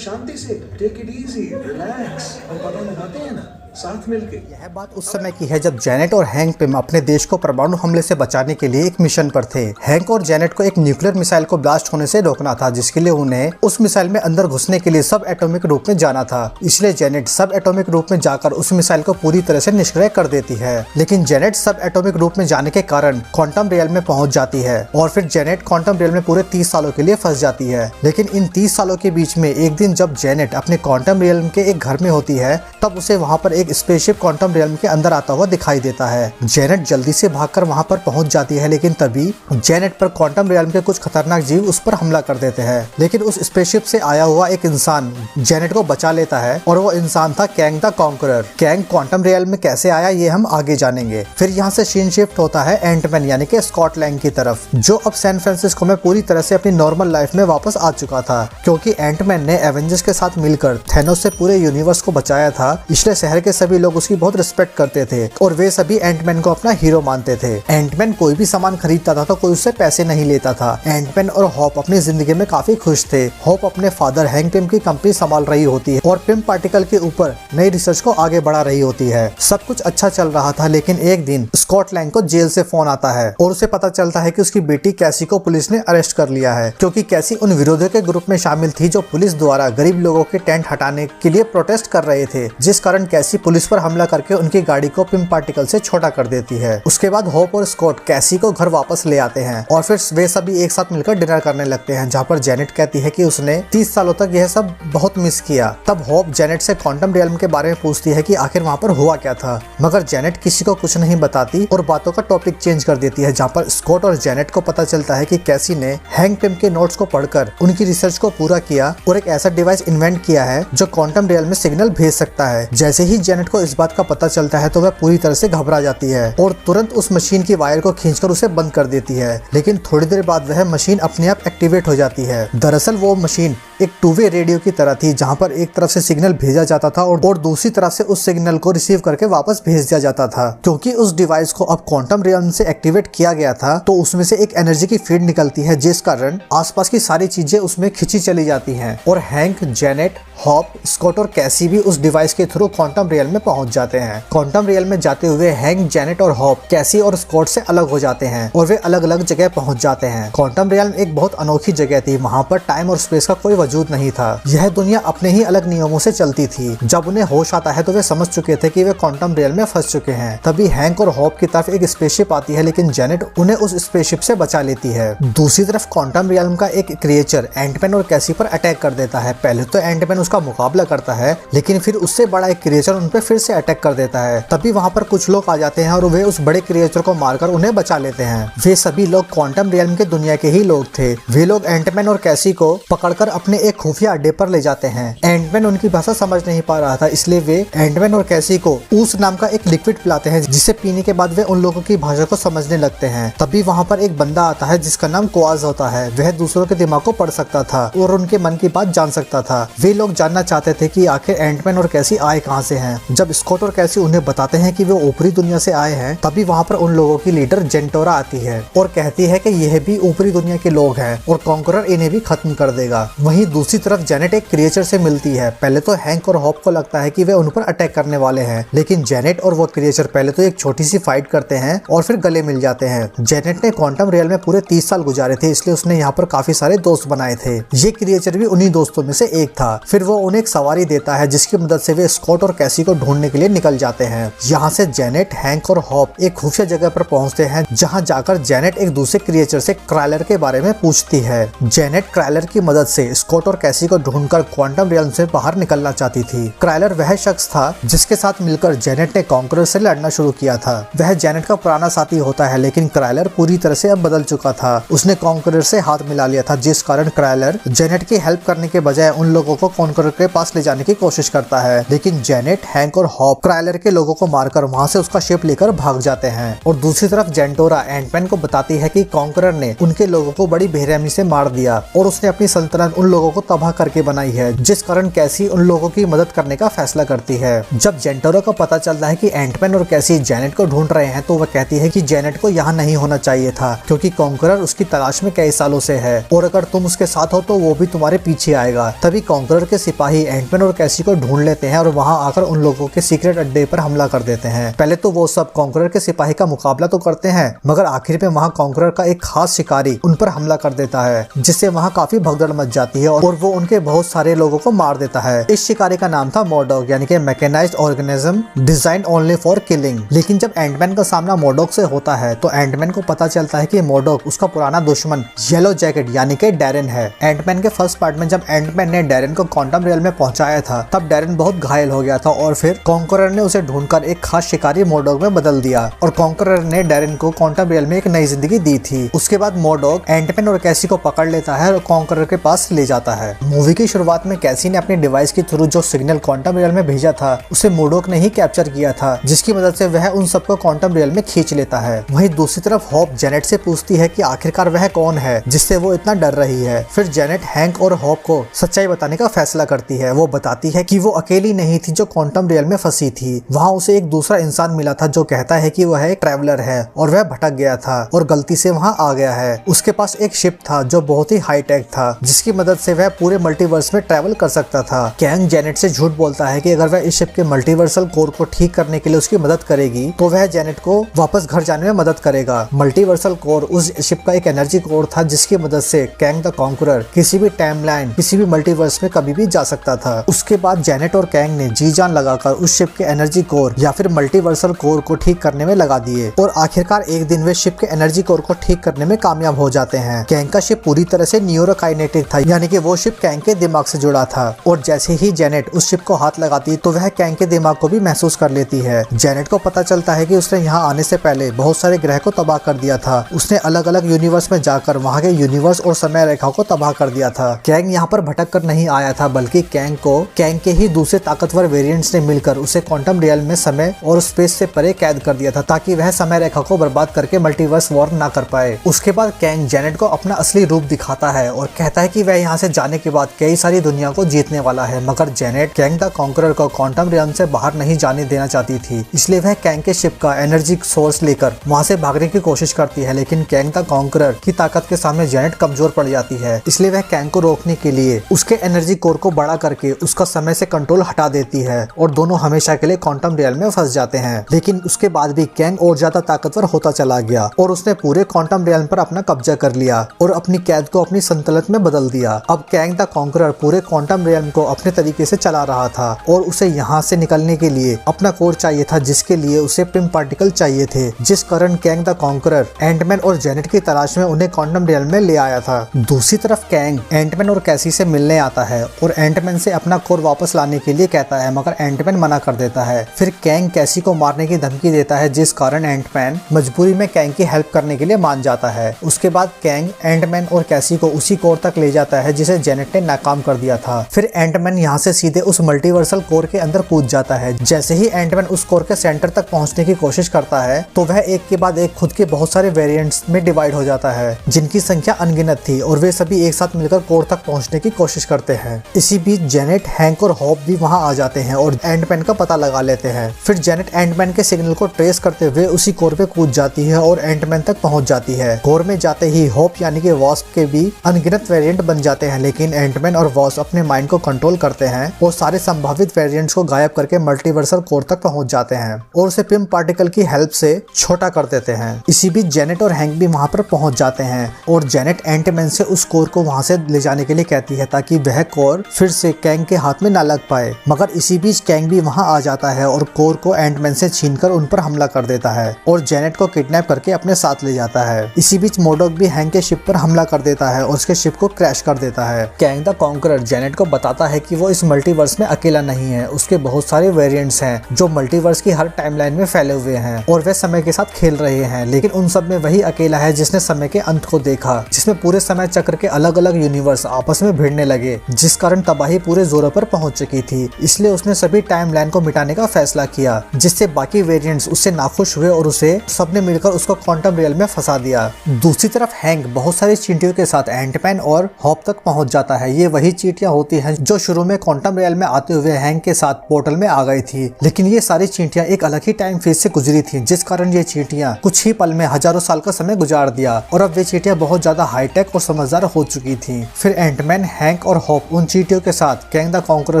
शांति से, take it easy, relax, और पता लगाते हैं ना साथ मिलके। यह बात उस समय की है जब जेनेट और हैंक पिम अपने देश को परमाणु हमले से बचाने के लिए एक मिशन पर थे। हैंक और जेनेट को एक न्यूक्लियर मिसाइल को ब्लास्ट होने से रोकना था, जिसके लिए उन्हें उस मिसाइल में अंदर घुसने के लिए सब एटॉमिक रूप में जाना था। इसलिए जेनेट सब एटॉमिक रूप में जाकर उस मिसाइल को पूरी तरह से निष्क्रिय कर देती है। लेकिन जेनेट सब एटॉमिक रूप में जाने के कारण क्वांटम रियल में पहुंच जाती है और फिर जेनेट क्वांटम रियल में पूरे 30 सालों के लिए फंस जाती है। लेकिन इन 30 सालों के बीच में एक दिन जब जेनेट अपने क्वांटम रियल के एक घर में होती है, तब उसे वहां पर एक स्पेसशिप क्वांटम रियल के अंदर आता हुआ दिखाई देता है। जेनेट जल्दी से भागकर वहां पर पहुंच जाती है, लेकिन तभी जेनेट पर क्वांटम रियल के कुछ खतरनाक जीव उस पर हमला कर देते हैं। लेकिन उस स्पेसशिप से आया हुआ एक इंसान जेनेट को बचा लेता है और वो इंसान था Kang the conqueror. Kang quantum real में कैसे आया ये हम आगे जानेंगे। फिर यहाँ से सीन शिफ्ट होता है एंटमैन यानी कि स्कॉट लैंग की तरफ, जो अब सैन फ्रांसिस्को में पूरी तरह से अपनी नॉर्मल लाइफ में वापस आ चुका था, क्योंकि एंटमैन ने एवेंजर्स के साथ मिलकर थैनोस से पूरे यूनिवर्स को बचाया था। इसलिए शहर के सभी लोग उसकी बहुत रिस्पेक्ट करते थे और वे सभी एंटमैन को अपना हीरो मानते थे। एंटमैन कोई भी सामान खरीदता था तो कोई उससे पैसे नहीं लेता था। एंटमैन और हॉप अपनी जिंदगी में काफी खुश थे। हॉप अपने फादर हैंक पिम की कंपनी संभाल रही होती है और पिम पार्टिकल के ऊपर नई रिसर्च को आगे बढ़ा रही होती है। सब कुछ अच्छा चल रहा था, लेकिन एक दिन स्कॉट लैंग को जेल से फोन आता है और उसे पता चलता है कि उसकी बेटी कैसी को पुलिस ने अरेस्ट कर लिया है, क्योंकि कैसी उन विरोधियों के ग्रुप में शामिल थी जो पुलिस द्वारा गरीब लोगों के टेंट हटाने के लिए प्रोटेस्ट कर रहे थे, जिस कारण कैसी पुलिस पर हमला करके उनकी गाड़ी को पिम पार्टिकल से छोटा कर देती है। उसके बाद होप और स्कॉट कैसी को घर वापस ले आते हैं और फिर वे सभी एक साथ मिलकर डिनर करने लगते हैं, जहाँ पर जेनेट कहती है कि उसने 30 सालों तक यह सब बहुत मिस किया। तब होप जेनेट से क्वांटम रियल्म के बारे में पूछती है कि आखिर वहाँ पर हुआ क्या था, मगर जेनेट किसी को कुछ नहीं बताती और बातों का टॉपिक चेंज कर देती है, जहाँ पर स्कॉट और जेनेट को पता चलता है कि कैसी ने हैंक पिम के नोट्स को पढ़कर उनकी रिसर्च को पूरा किया और एक ऐसा डिवाइस इन्वेंट किया है जो क्वांटम रियल में सिग्नल भेज सकता है। जैसे ही जेनेट को इस बात का पता चलता है तो वह पूरी तरह से घबरा जाती है और तुरंत उस मशीन की वायर को खींचकर उसे बंद कर देती है। लेकिन थोड़ी देर बाद वह मशीन अपने आप एक्टिवेट हो जाती है। दरअसल वो मशीन एक टू वे रेडियो की तरह थी, जहां पर एक तरफ से सिग्नल भेजा जाता था और दूसरी तरफ से उस सिग्नल को रिसीव करके वापस भेज दिया जाता था। क्योंकि उस डिवाइस को अब क्वांटम रियल्म से एक्टिवेट किया गया था, तो उसमें से एक एनर्जी की फीड निकलती है, जिस कारण आसपास की सारी चीजें उसमें खिंची चली जाती हैं और हैंक, जेनेट, हॉप, स्कॉट और कैसी भी उस डिवाइस के थ्रू क्वांटम रियल्म में पहुंच जाते हैं। क्वांटम रियल्म में जाते हुए हैंक, जेनेट और हॉप कैसी और स्कॉट से अलग हो जाते हैं और वे अलग अलग जगह पहुंच जाते हैं। क्वांटम रियल्म एक बहुत अनोखी जगह थी, वहां पर टाइम और स्पेस का कोई वजूद नहीं था। यह दुनिया अपने ही अलग नियमों से चलती थी। जब उन्हें होश आता है तो वे समझ चुके थे कि वे क्वांटम रियल्म में फंस चुके हैं। तभी हैंक और हॉप की तरफ एक स्पेसशिप आती है, लेकिन जेनेट उन्हें उस स्पेसशिप से बचा लेती है। दूसरी तरफ क्वांटम रियल्म का एक क्रिएचर एंटमैन और कैसी पर अटैक कर देता है। पहले तो एंटमैन उसका मुकाबला करता है, लेकिन फिर उससे बड़ा एक क्रिएचर उन पे फिर से अटैक कर देता है। तभी वहां पर कुछ लोग आ जाते हैं और वे उस बड़े क्रिएचर को मारकर उन्हें बचा लेते हैं। वे सभी लोग क्वांटम रियल्म के दुनिया के ही लोग थे। वे लोग एंटमैन और कैसी को पकड़कर अपने एक खुफिया अड्डे पर ले जाते हैं। एंटमैन उनकी भाषा समझ नहीं पा रहा था, इसलिए वे एंटमैन और कैसी को ऊस नाम का एक लिक्विड पिलाते हैं, जिसे पीने के बाद वे उन लोगों की भाषा को समझने लगते हैं। तभी वहां पर एक बंदा आता है जिसका नाम क्वाज होता है। वह दूसरों के दिमाग को पढ़ सकता था और उनके मन की बात जान सकता था। वे लोग जानना चाहते थे कि आखिर एंटमैन और कैसी आए कहां से हैं। जब स्कॉट और कैसी उन्हें बताते हैं कि वे ऊपरी दुनिया से आए हैं, तभी वहां पर उन लोगों की लीडर जेंटोरा आती है और कहती है कि यह भी ऊपरी दुनिया के लोग हैं और कॉन्करर इन्हें भी खत्म कर देगा। वहीं दूसरी तरफ जेनेट एक क्रिएचर से मिलती है। पहले तो हैंक और हॉप को लगता है कि वे उन पर अटैक करने वाले हैं, लेकिन जेनेट और वो क्रिएचर पहले तो एक छोटी सी फाइट करते हैं और फिर गले मिल जाते हैं। जेनेट ने क्वांटम रियल में पूरे 30 साल गुजारे थे, इसलिए उसने यहाँ पर काफी सारे दोस्त बनाए थे। ये क्रिएचर भी उन्हीं दोस्तों में से एक था। फिर वो उन्हें एक सवारी देता है, जिसकी मदद से वे स्कॉट और कैसी को ढूंढने के लिए निकल जाते हैं। यहाँ से जेनेट, हैंक और हॉप एक खुफिया जगह पर पहुंचते हैं, जहाँ जाकर जेनेट एक दूसरे क्रिएचर से क्राइलर के बारे में पूछती है। जेनेट क्राइलर की मदद से स्कॉट और कैसी को ढूंढकर क्वांटम रियल्म से बाहर निकलना चाहती थी। क्राइलर वह शख्स था जिसके साथ मिलकर जेनेट ने कॉन्करर से लड़ना शुरू किया था। वह जेनेट का पुराना साथी होता है, लेकिन क्राइलर पूरी तरह से अब बदल चुका था। उसने कॉन्करर से हाथ मिला लिया था, जिस कारण क्राइलर जेनेट की हेल्प करने के बजाय उन लोगों को कॉन्करर के पास ले जाने की कोशिश करता है। लेकिन जेनेट, हैंक और हॉप क्राइलर के लोगों को मारकर वहां से उसका शिप लेकर भाग जाते हैं। और दूसरी तरफ जेंटोरा एंटमैन को बताती है कि कॉन्करर ने उनके लोगों को बड़ी बेरहमी से मार दिया और उसने अपनी सल्तनत उन लोगों को तबाह करके बनाई है, जिस कारण कैसी उन लोगों की मदद करने का फैसला करती है। जब जेंटोरो को पता चलता है कि एंटमैन और कैसी जेनेट को ढूंढ रहे हैं तो वह कहती है कि जेनेट को यहाँ नहीं होना चाहिए था, क्योंकि कॉन्करर उसकी तलाश में कई सालों से है और अगर तुम उसके साथ हो तो वो भी तुम्हारे पीछे आएगा। तभी कॉन्करर के सिपाही एंटमैन और कैसी को ढूंढ लेते हैं और वहाँ आकर उन लोगों के सीक्रेट अड्डे पर हमला कर देते हैं। पहले तो वो सब कॉन्करर के सिपाही का मुकाबला तो करते हैं, मगर आखिर में वहाँ कॉन्करर का एक खास शिकारी उन पर हमला कर देता है, जिससे वहाँ काफी भगदड़ मच जाती है और वो उनके बहुत सारे लोगों को मार देता है। इस शिकारी का नाम था मोडॉक, यानी कि mechanised organism design only for killing. लेकिन जब एंटमैन का सामना मोडॉक से होता है तो एंटमैन को पता चलता है कि मोडॉक उसका पुराना दुश्मन येलो जैकेट यानी कि डैरेन है। एंटमैन के फर्स्ट पार्ट में जब एंटमैन ने डैरेन को क्वांटम रियल में पहुंचाया था तब डैरेन बहुत घायल हो गया था और फिर कॉन्करर ने उसे ढूंढकर एक खास शिकारी मोडॉक में बदल दिया और कॉन्करर ने डैरेन को क्वांटम रियल में एक नई जिंदगी दी थी। उसके बाद मोडॉक एंटमैन और कैसी को पकड़ लेता है और कॉन्करर के पास ले जाता है। मूवी की शुरुआत में कैसी ने अपने डिवाइस के थ्रू जो सिग्नल क्वांटम रियल में भेजा था उसे मोडॉक ने ही कैप्चर किया था, जिसकी मदद से वह उन सबको क्वांटम रियल में खींच लेता है। वहीं दूसरी तरफ होप जेनेट से पूछती है कि आखिरकार वह कौन है जिससे वो इतना डर रही है। फिर जेनेट हैंक और होप को सच्चाई बताने का फैसला करती है। वो बताती है कि वो अकेली नहीं थी जो क्वांटम रियल में फंसी थी, वहाँ उसे एक दूसरा इंसान मिला था जो कहता है कि वह एक ट्रैवलर है और वह भटक गया था और गलती से वहाँ आ गया है। उसके पास एक शिप था जो बहुत ही हाईटेक था, जिसकी मदद से वह पूरे मल्टीवर्स में ट्रैवल कर सकता था। कैंग जेनेट से झूठ बोलता है कि अगर वह इस शिप के मल्टीवर्सल कोर को ठीक करने के लिए उसकी मदद करेगी तो वह जेनेट को वापस घर जाने में मदद करेगा। मल्टीवर्सल कोर उस शिप का एक एनर्जी कोर था जिसकी मदद से कैंग द कॉन्करर किसी भी टाइमलाइन किसी भी मल्टीवर्स में कभी भी जा सकता था। उसके बाद जेनेट और कैंग ने जी जान लगाकर उस शिप के एनर्जी कोर या फिर मल्टीवर्सल कोर को ठीक करने में लगा दिए और आखिरकार एक दिन वे शिप के एनर्जी कोर को ठीक करने में कामयाब हो जाते हैं। कैंग का शिप पूरी तरह से न्यूरोकाइनेटिक था, यानी कि वो शिप कैंग के दिमाग से जुड़ा था और जैसे ही जेनेट उस शिप को हाथ लगाती तो वह कैंग के दिमाग को भी महसूस कर लेती है। जेनेट को पता चलता है कि उसने यहाँ आने से पहले बहुत सारे ग्रह को तबाह कर दिया था। उसने अलग अलग यूनिवर्स में जाकर वहाँ के यूनिवर्स और समय रेखाओं को तबाह कर दिया था। कैंग यहाँ पर भटक कर नहीं आया था, बल्कि कैंग को कैंग के ही दूसरे ताकतवर वेरिएंट्स ने मिलकर उसे क्वांटम रियल में समय और स्पेस से परे कैद कर दिया था ताकि वह समय रेखा को बर्बाद करके मल्टीवर्स वॉर ना कर पाए। उसके बाद कैंग जेनेट को अपना असली रूप दिखाता है और कहता है कि वह यहाँ से जाने के बाद कई सारी दुनिया को जीतने वाला है, मगर जेनेट कैंग द कॉन्करर को क्वांटम रियल से बाहर नहीं जाने देना चाहती थी, इसलिए वह कैंग के शिप का एनर्जी सोर्स लेकर वहाँ से भागने की कोशिश करती है। लेकिन कैंग द कॉन्करर की ताकत के सामने जेनेट कमजोर पड़ जाती है, इसलिए वह कैंग को रोकने के लिए उसके एनर्जी कोर को बड़ा करके उसका समय से कंट्रोल हटा देती है और दोनों हमेशा के लिए क्वांटम रियल में फंस जाते हैं। लेकिन उसके बाद भी कैंग और ज्यादा ताकतवर होता चला गया और उसने पूरे क्वांटम रियल पर अपना कब्जा कर लिया और अपनी कैद को अपनी संतुलन में बदल दिया। अब कैंग द कॉन्करर पूरे क्वांटम रियल को अपने तरीके से चला रहा था और उसे यहाँ से निकलने के लिए अपना कोर चाहिए था, जिसके लिए उसे पिम पार्टिकल चाहिए थे, जिस कारण कैंग द कॉन्करर एंटमैन और जेनेट की तलाश में उन्हें क्वांटम रियल में ले आया था। दूसरी तरफ कैंग एंटमैन और कैसी से मिलने आता है और एंटमैन से अपना कोर वापस लाने के लिए कहता है, मगर एंटमैन मना कर देता है। फिर कैंग कैसी को मारने की धमकी देता है, जिस कारण एंटमैन मजबूरी में कैंग की हेल्प करने के लिए मान जाता है। उसके बाद कैंग एंटमैन और कैसी को उसी कोर तक ले जाता है जिसे जेनेट ने नाकाम कर दिया था। फिर एंटमैन यहाँ से सीधे उस मल्टीवर्सल कोर के अंदर कूद जाता है। जैसे ही एंटमैन उस कोर के सेंटर तक पहुँचने की कोशिश करता है तो वह एक के बाद एक खुद के बहुत सारे वेरिएंट्स में डिवाइड हो जाता है, जिनकी संख्या अनगिनत थी और वे सभी एक साथ मिलकर कोर तक पहुँचने की कोशिश करते हैं। इसी बीच जेनेट, हैंक और होप भी वहाँ आ जाते हैं और एंटमैन का पता लगा लेते हैं। फिर जेनेट एंटमैन के सिग्नल को ट्रेस करते हुए उसी कोर पे कूद जाती है और एंटमैन तक पहुँच जाती है। कोर में जाते ही होप यानी कि वास्प के भी अनगिनत वेरिएंट बन जाते हैं, लेकिन एंटमैन और वास्प अपने माइंड को कंट्रोल करते हैं और सारे संभावित वेरिएंट्स को गायब करके मल्टीवर्सल कोर तक पहुंच जाते हैं और उसे पिम पार्टिकल की हेल्प से छोटा कर देते हैं। इसी बीच जेनेट और हैंक भी वहां पर पहुंच जाते हैं और जेनेट एंटमैन से उस कोर को वहां से ले जाने के लिए कहती है ताकि वह कोर फिर से कैंग के हाथ में ना लग पाए, मगर इसी बीच कैंग भी वहां आ जाता है और कोर को एंटमैन से छीनकर उन पर हमला कर देता है और जेनेट को किडनैप करके अपने साथ ले जाता है। इसी बीच मोडॉक भी हैंक के शिप पर हमला कर देता है और उसके शिप को क्रैश कर देता है। कैंग द कॉन्करर जेनेट को बताता है कि वो इस मल्टीवर्स में अकेला नहीं है, उसके बहुत सारे वेरिएंट्स हैं जो मल्टीवर्स की हर टाइमलाइन में फैले हुए हैं और वे समय के साथ खेल रहे हैं, लेकिन उन सब में वही अकेला है जिसने समय के अंत को देखा, जिसमें पूरे समय चक्र के अलग अलग यूनिवर्स आपस में भिड़ने लगे, जिस कारण तबाही पूरे जोरों पर पहुंच चुकी थी। इसलिए उसने सभी टाइमलाइन को मिटाने का फैसला किया, जिससे बाकी वेरिएंट्स उससे नाखुश हुए और उसे सबने मिलकर उसको क्वांटम रियल में फंसा दिया। दूसरी तरफ हैंक बहुत सारी चींटियों के साथ एंटमैन और होप तक पहुंच जाता है। ये वही चींटियां होती हैं जो शुरू में क्वांटम रियल में आते हुए हैंक के साथ पोर्टल में आ गई थी, लेकिन ये सारी चींटियां एक अलग ही टाइम फेज से गुजरी थी, जिस कारण ये चींटियां कुछ ही पल में हजारों साल का समय गुजार दिया और अब वे चींटियां बहुत ज्यादा हाईटेक और समझदार हो चुकी थी। फिर एंटमैन, हैंक और हॉप उन चींटियों के साथ कैंग द कॉन्करर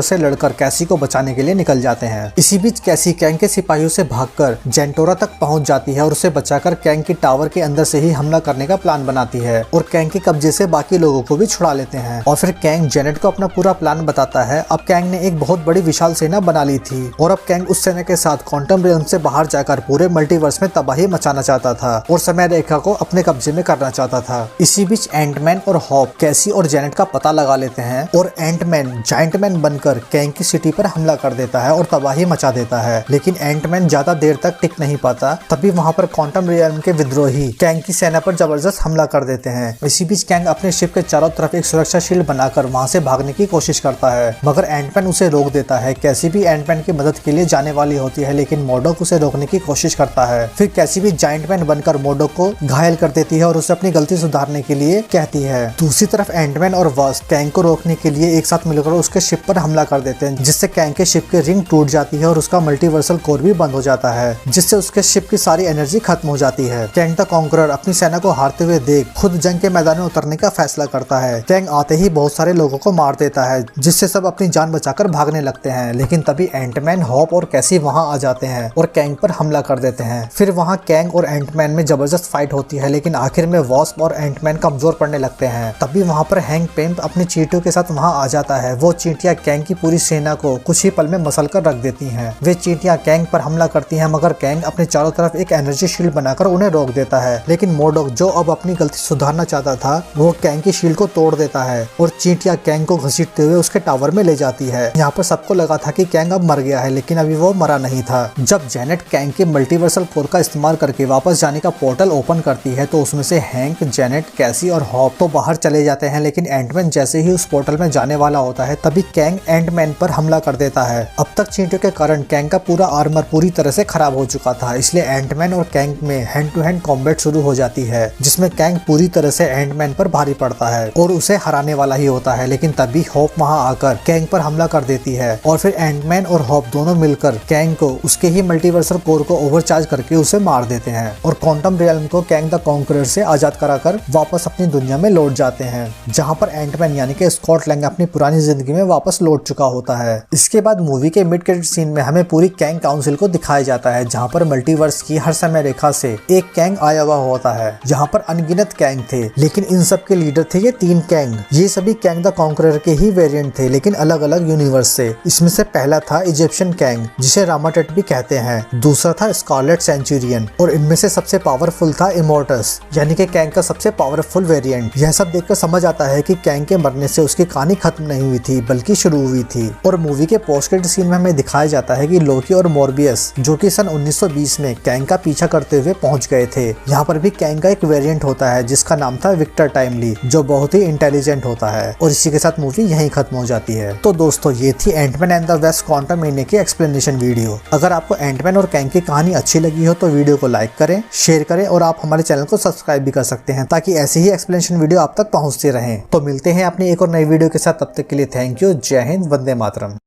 से लड़कर कैसी को बचाने के लिए निकल जाते हैं। इसी बीच कैसी कैंग के सिपाहियों से भागकर जेंटोरा तक पहुंच जाती है और उसे बचाकर कैंग की टावर के अंदर से ही हमला करने का प्लान बनाती है और कैंग के कब्जे से बाकी लोगों को भी छुड़ा लेते हैं। और फिर कैंग जेनेट को अपना पूरा प्लान बताता है। अब कैंग ने एक बहुत बड़ी विशाल सेना बना ली थी और अब कैंग उस सेना के साथ क्वांटम रियल्म से बाहर जाकर पूरे मल्टीवर्स में तबाही मचाना चाहता था और समय रेखा को अपने कब्जे में करना चाहता था। इसी बीच एंटमैन और हॉप कैसी और जेनेट का पता लगा लेते हैं और एंटमैन जायंटमैन बनकर कैंग की सिटी पर हमला कर देता है और तबाही मचा देता है। लेकिन एंटमैन ज्यादा देर तक टिक नहीं पाता, तभी वहाँ पर क्वांटम रियल्म के विद्रोही कैंग की सेना पर जबरदस्त हमला कर देते हैं। इसी बीच कैंग अपने शिप के चारों तरफ एक सुरक्षा शील्ड बनाकर वहाँ से भागने की कोशिश करता है, मगर एंटमैन उसे रोक देता है। कैसी भी एंटमैन की मदद के लिए जाने वाली होती है, लेकिन मोडोक उसे रोकने की कोशिश करता है। फिर कैसी भी जायंटमैन बनकर मोडोक को घायल कर देती है और उसे अपनी गलती सुधारने के लिए कहती है। दूसरी तरफ एंटमैन और वास्प कैंग को रोकने के लिए एक साथ मिलकर उसके शिप पर हमला कर देते हैं, जिससे कैंग के शिप की रिंग टूट जाती है और उसका मल्टीवर्सल कोर भी बंद हो जाता है, जिससे उसके शिप की सारी एनर्जी खत्म हो जाती है। कैंग द कॉन्करर अपनी सेना को हारते हुए देख खुद जंग के मैदान में उतरने का फैसला करता है। कैंग आते ही बहुत सारे लोगों को मार देता है, जिससे सब अपनी जान बचाकर भागने लगते हैं। लेकिन तभी एंटमैन, हॉप और कैसी वहां आ जाते हैं और कैंग पर हमला कर देते हैं। फिर वहां कैंग और एंटमैन में जबरदस्त फाइट होती है, लेकिन आखिर में वास्प और एंटमैन कमजोर पड़ने लगते हैं। तभी वहां पर हैंक पिम अपनी चींटियों के साथ वहां आ जाता है। वो चींटियां कैंग की पूरी सेना को कुछ ही पल में मसल कर रख देती हैं। वे चींटियां कैंग पर हमला करती हैं, मगर कैंग अपने चारों तरफ एक एनर्जी शील्ड बनाकर उन्हें रोक देता है। लेकिन मोडोक, जो अब अपनी गलती सुधारना चाहता था, वो कैंग की शील्ड को तोड़ देता है और चींटियां कैंग को घसीटते हुए उसके टावर में ले जाती है। यहाँ पर सबको लगा था कि कैंग अब मर गया है, लेकिन अभी वो मरा नहीं था। जब जेनेट कैंग के मल्टीवर्सल कोर का इस्तेमाल करके वापस जाने का पोर्टल ओपन करती है, तो उसमें से हैंक, जेनेट, कैसी और हॉप तो बाहर चले जाते हैं। लेकिन एंटमैन जैसे ही उस पोर्टल में जाने वाला होता है, तभी कैंग एंटमैन पर हमला कर देता है। अब तक चींटियों के कारण कैंग का पूरा आर्मर पूरी तरह से खराब हो चुका था, इसलिए एंटमैन और कैंग में हैंड टू हैंड कॉम्बैट शुरू हो जाती है, जिसमें कैंग पूरी तरह से एंटमैन पर भारी पड़ता है और उसे हराने वाला ही होता है। लेकिन तभी हॉप वहां आकर कैंग पर हमला कर देती है और फिर एंटमैन और हॉप दोनों मिलकर कैंग को उसके ही मल्टीवर्सल कोर को ओवरचार्ज करके उसे मार देते हैं और क्वांटम रियल्म को कैंग द कॉन्करर से आजाद कराकर वापस अपनी दुनिया में लौट जाते हैं, जहां पर एंटमैन यानी कि स्कॉट लैंग अपनी पुरानी जिंदगी में वापस लौट चुका होता है। इसके बाद मूवी के मिड क्रेडिट सीन में हमें पूरी कैंग काउंसिल को दिखाया जाता है, जहां पर मल्टीवर्स की हर समय रेखा से एक कैंग आया हुआ होता है, जहां पर अनगिनत कैंग थे, लेकिन इन सब के लीडर थे ये 3 कैंग। ये सभी कैंग द कॉन्करर के ही वेरिएंट थे, लेकिन अलग अलग यूनिवर्स से। इसमें से पहला था इजिप्शियन कैंग, जिसे रामाटेट भी कहते हैं। दूसरा था स्कारलेट सेंचुरियन और इनमें से सबसे पावरफुल था इमोर्टस, यानी कि कैंग का सबसे पावरफुल वेरिएंट। यह सब देखकर समझ आता है कि कैंग के मरने से उसकी कहानी खत्म नहीं हुई थी, बल्कि शुरू हुई थी। और मूवी के पोस्ट क्रेडिट सीन में हमें दिखाया जाता है कि लोकी और मोरबियस, जो कि सन 1920 में कैंग का पीछा करते हुए पहुंच गए थे। यहाँ पर भी कैंग का एक वेरिएंट होता है जिसका नाम था विक्टर टाइमली, जो बहुत ही इंटेलिजेंट होता है। और इसी के साथ मूवी यहीं खत्म हो जाती है। तो दोस्तों, ये थी Ant Man and the Wasp Quantumania की एक्सप्लेनेशन वीडियो। अगर आपको एंटमैन और कैंग की कहानी अच्छी लगी हो तो वीडियो को लाइक करें, शेयर करें और आप हमारे चैनल को सब्सक्राइब भी कर सकते हैं, ताकि ऐसे ही एक्सप्लेनेशन वीडियो आप तक पहुंचते रहें। तो मिलते हैं अपनी एक और नई वीडियो के साथ, तब तक के लिए थैंक यू। जय हिंद, वंदे मातरम।